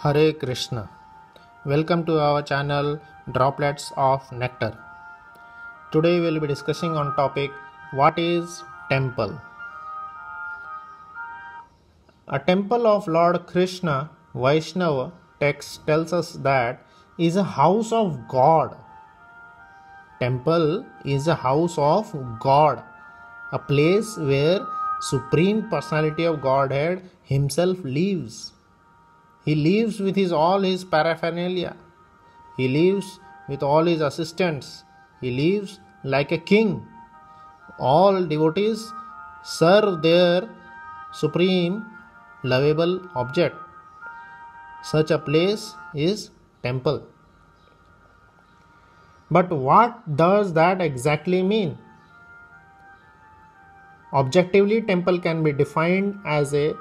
Hare Krishna. Welcome to our channel Droplets of Nectar. Today we will be discussing on topic what is temple. A temple of Lord Krishna, Vaishnava text tells us that is a house of God. Temple is a house of God, a place where Supreme Personality of Godhead Himself lives. He lives with all his paraphernalia. He lives with all his assistants. He lives like a king. All devotees serve their supreme lovable object. Such a place is temple. But what does that exactly mean? Objectively, temple can be defined as a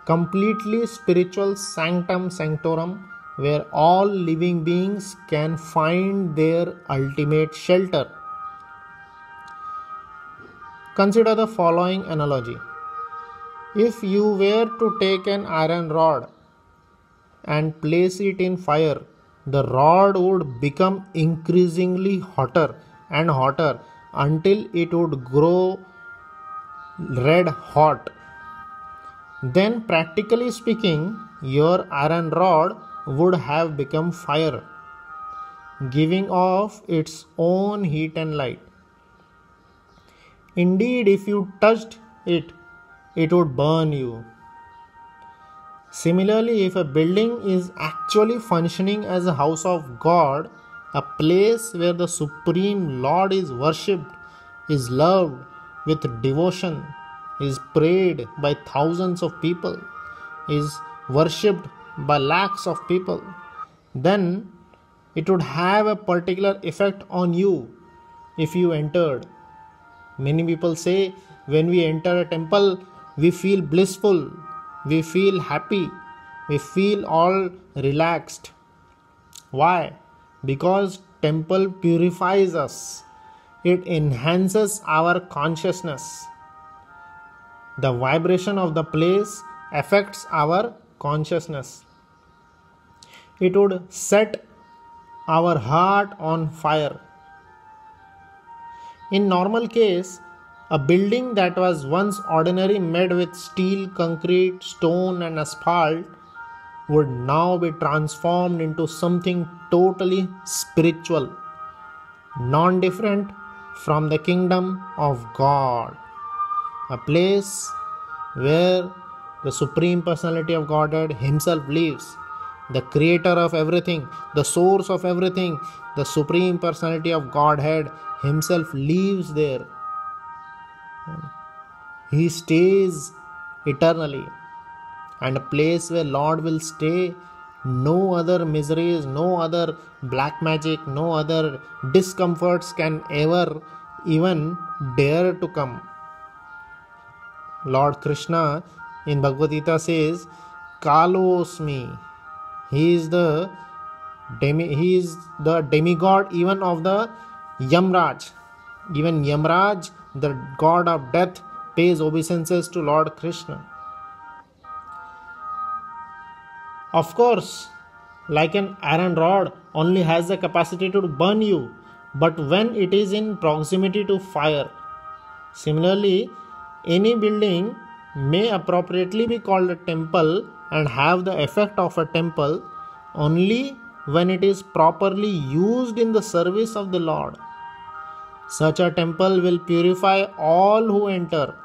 completely spiritual sanctum sanctorum where all living beings can find their ultimate shelter. Consider the following analogy. If you were to take an iron rod and place it in fire, the rod would become increasingly hotter and hotter until it would grow red hot. Then, practically speaking, your iron rod would have become fire, giving off its own heat and light. Indeed, if you touched it, it would burn you. Similarly, if a building is actually functioning as a house of God, a place where the Supreme Lord is worshipped, is loved with devotion, is prayed by thousands of people, is worshipped by lakhs of people, then it would have a particular effect on you if you entered. Many people say when we enter a temple, we feel blissful, we feel happy, we feel all relaxed. Why? Because temple purifies us. It enhances our consciousness. The vibration of the place affects our consciousness. It would set our heart on fire. In normal case, a building that was once ordinary made with steel, concrete, stone and asphalt would now be transformed into something totally spiritual, non-different from the kingdom of God. A place where the Supreme Personality of Godhead Himself lives, the Creator of everything, the Source of everything, the Supreme Personality of Godhead Himself lives there. He stays eternally, and a place where Lord will stay, no other miseries, no other black magic, no other discomforts can ever even dare to come. Lord Krishna in Bhagavad Gita says, Kalosmi. He is the demigod even of the Yamraj. Even Yamraj, the god of death, pays obeisances to Lord Krishna. Of course, like an iron rod only has the capacity to burn you, but when it is in proximity to fire. Similarly, any building may appropriately be called a temple and have the effect of a temple only when it is properly used in the service of the Lord. Such a temple will purify all who enter,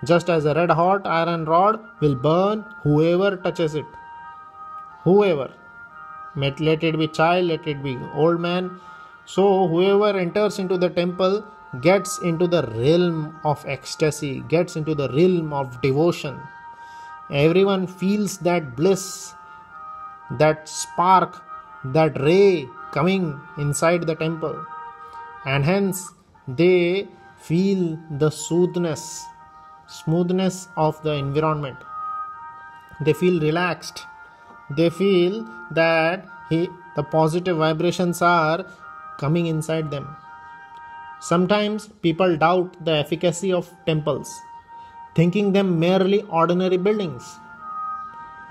just as a red hot iron rod will burn whoever touches it. Whoever, let it be child, let it be old man. So whoever enters into the temple gets into the realm of ecstasy, gets into the realm of devotion. Everyone feels that bliss, that spark, that ray coming inside the temple, and hence they feel the smoothness of the environment. They feel relaxed. They feel that the positive vibrations are coming inside them. Sometimes people doubt the efficacy of temples, thinking them merely ordinary buildings.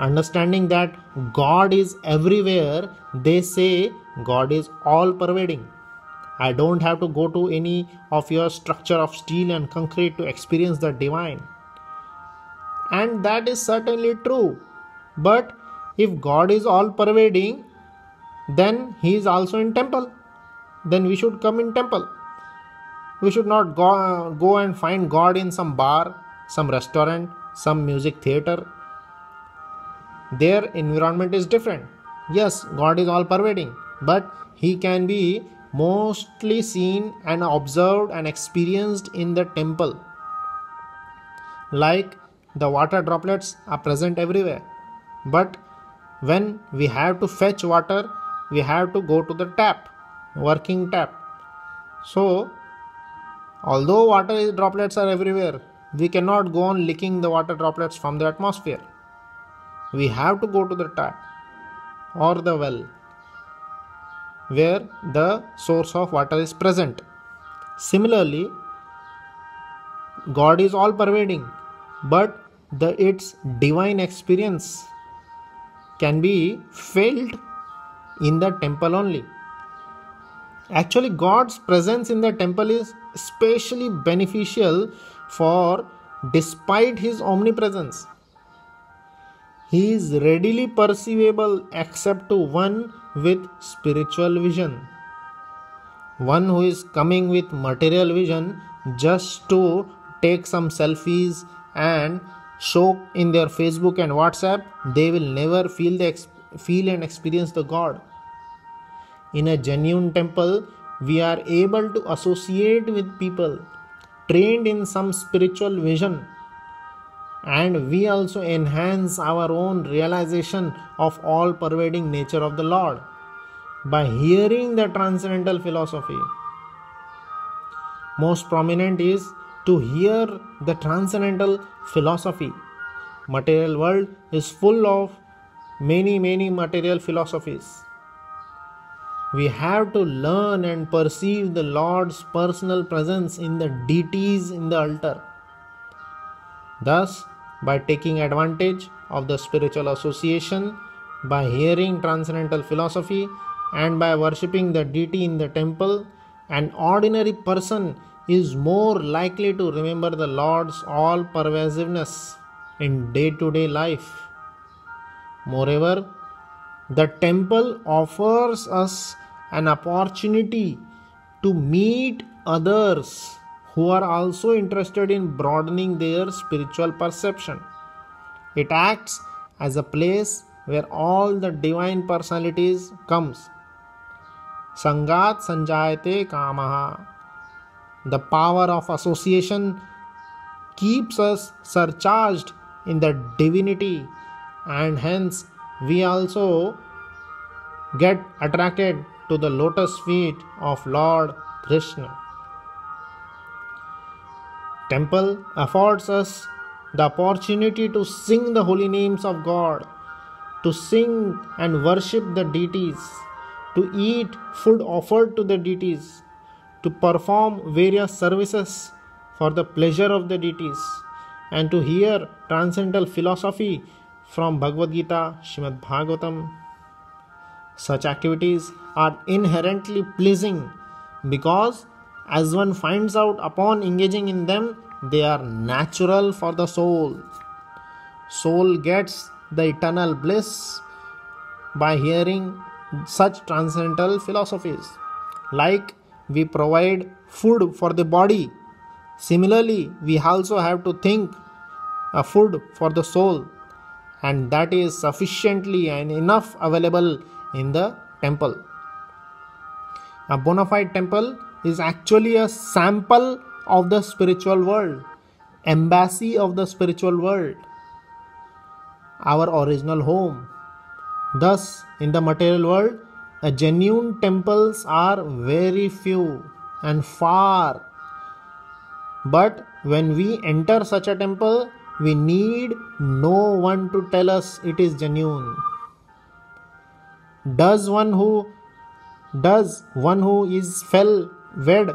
Understanding that God is everywhere, they say God is all pervading. I don't have to go to any of your structure of steel and concrete to experience the divine. And that is certainly true. But if God is all pervading, then He is also in temple. Then we should come in temple. We should not go and find God in some bar, some restaurant, some music theater. Their environment is different. Yes, God is all pervading, but He can be mostly seen and observed and experienced in the temple. Like the water droplets are present everywhere, but when we have to fetch water, we have to go to the tap, working tap. So, although water droplets are everywhere, we cannot go on licking the water droplets from the atmosphere. We have to go to the tap or the well where the source of water is present. Similarly, God is all pervading, but its divine experience can be felt in the temple only. Actually, God's presence in the temple is especially beneficial for, despite His omnipresence, He is readily perceivable except to one with spiritual vision. One who is coming with material vision just to take some selfies and show in their Facebook and WhatsApp, they will never feel and experience the God. In a genuine temple, we are able to associate with people trained in some spiritual vision, and we also enhance our own realization of all pervading nature of the Lord by hearing the transcendental philosophy. Most prominent is to hear the transcendental philosophy. Material world is full of many material philosophies. We have to learn and perceive the Lord's personal presence in the deities in the altar. Thus, by taking advantage of the spiritual association, by hearing transcendental philosophy, and by worshipping the deity in the temple, an ordinary person is more likely to remember the Lord's all-pervasiveness in day-to-day life. Moreover, the temple offers us an opportunity to meet others who are also interested in broadening their spiritual perception. It acts as a place where all the divine personalities comes. Sangat sanjayate kamaha. The power of association keeps us surcharged in the divinity, and hence we also get attracted to the lotus feet of Lord Krishna. Temple affords us the opportunity to sing the holy names of God, to sing and worship the deities, to eat food offered to the deities, to perform various services for the pleasure of the deities, and to hear transcendental philosophy from Bhagavad Gita, Srimad Bhagavatam. Such activities are inherently pleasing because, as one finds out upon engaging in them, they are natural for the soul. Soul gets the eternal bliss by hearing such transcendental philosophies. Like we provide food for the body, similarly we also have to think a food for the soul, and that is sufficiently and enough available in the temple. A bona fide temple is actually a sample of the spiritual world, embassy of the spiritual world, our original home. Thus, in the material world, genuine temples are very few and far. But when we enter such a temple, we need no one to tell us it is genuine. Does one who is fell wed,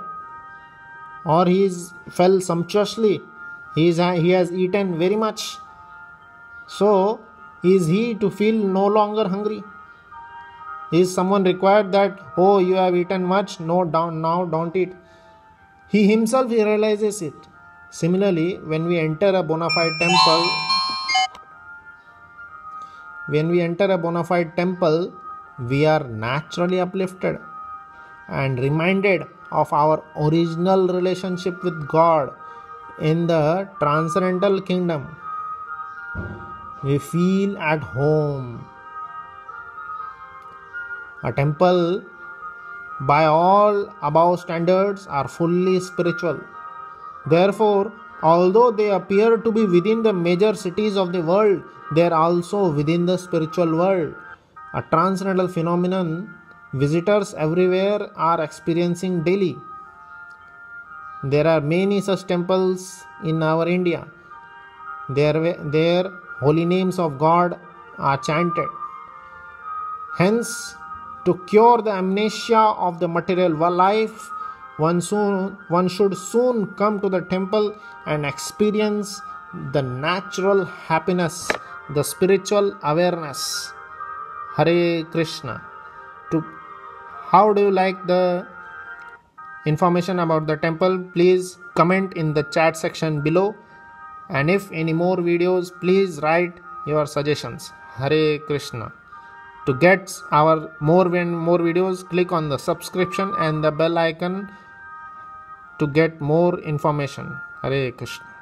or he is fell sumptuously, he has eaten very much. So, Is he to feel no longer hungry? Is someone required that, oh, you have eaten much, no, now don't eat? He himself realizes it. Similarly, when we enter a bona fide temple, we are naturally uplifted and reminded of our original relationship with God in the transcendental kingdom. We feel at home. A temple, by all above standards, are fully spiritual. Therefore, although they appear to be within the major cities of the world, they are also within the spiritual world, a transcendental phenomenon visitors everywhere are experiencing daily. There are many such temples in our India. There holy names of God are chanted. Hence, to cure the amnesia of the material life, one should soon come to the temple and experience the natural happiness, the spiritual awareness. Hare Krishna. How do you like the information about the temple? Please comment in the chat section below. And if any more videos, please write your suggestions. Hare Krishna. To get our more videos, click on the subscription and the bell icon to get more information. Hare Krishna.